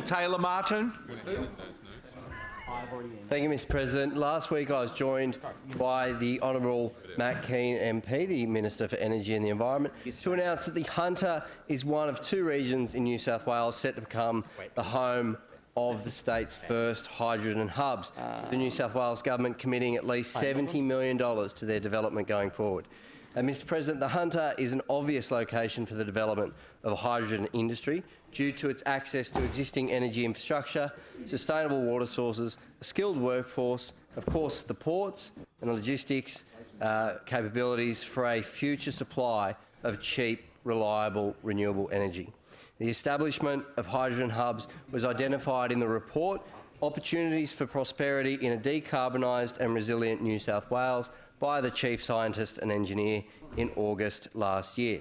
Taylor Martin. Thank you, Mr President. Last week I was joined by the Honourable Matt Keane MP, the Minister for Energy and the Environment, to announce that the Hunter is one of two regions in New South Wales set to become the home of the state's first hydrogen hubs. The New South Wales Government committing at least $70 million to their development going forward. Mr President, the Hunter is an obvious location for the development of a hydrogen industry due to its access to existing energy infrastructure, sustainable water sources, a skilled workforce, of course the ports and the logistics capabilities for a future supply of cheap, reliable, renewable energy. The establishment of hydrogen hubs was identified in the report Opportunities for Prosperity in a Decarbonised and Resilient New South Wales by the Chief Scientist and Engineer in August last year.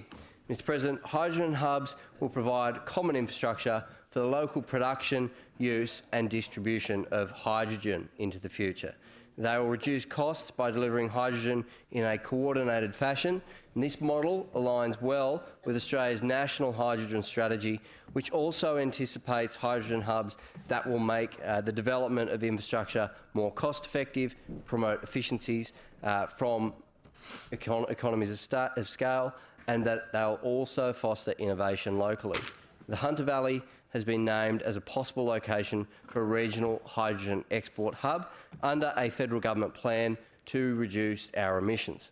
Mr President, hydrogen hubs will provide common infrastructure for the local production, use and distribution of hydrogen into the future. They will reduce costs by delivering hydrogen in a coordinated fashion, and this model aligns well with Australia's national hydrogen strategy, which also anticipates hydrogen hubs that will make the development of infrastructure more cost-effective, promote efficiencies from economies of scale, and that they'll also foster innovation locally. The Hunter Valley has been named as a possible location for a regional hydrogen export hub under a federal government plan to reduce our emissions.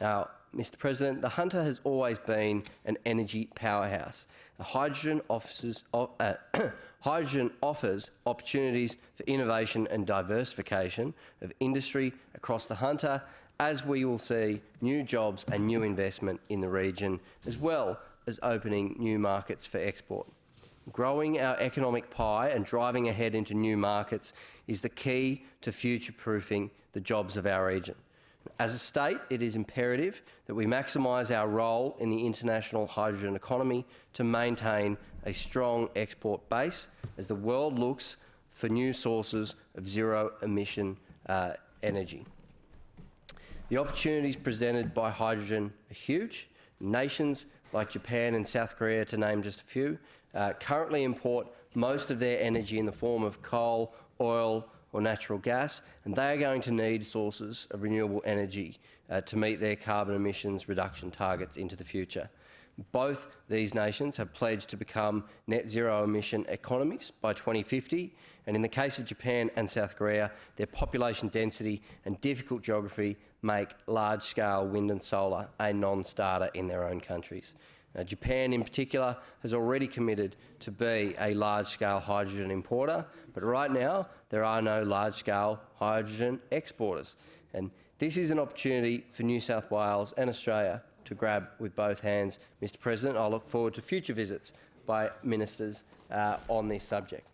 Now, Mr President, the Hunter has always been an energy powerhouse. Hydrogen offers opportunities for innovation and diversification of industry across the Hunter, as we will see new jobs and new investment in the region, as well as opening new markets for export. Growing our economic pie and driving ahead into new markets is the key to future-proofing the jobs of our region. As a state, it is imperative that we maximise our role in the international hydrogen economy to maintain a strong export base as the world looks for new sources of zero-emission energy. The opportunities presented by hydrogen are huge. Nations like Japan and South Korea, to name just a few, currently import most of their energy in the form of coal, oil or natural gas, and they are going to need sources of renewable energy to meet their carbon emissions reduction targets into the future. Both these nations have pledged to become net zero emission economies by 2050, and in the case of Japan and South Korea, their population density and difficult geography make large-scale wind and solar a non-starter in their own countries. Japan in particular has already committed to be a large-scale hydrogen importer, but right now there are no large-scale hydrogen exporters. And this is an opportunity for New South Wales and Australia to grab with both hands. Mr President, I look forward to future visits by ministers on this subject.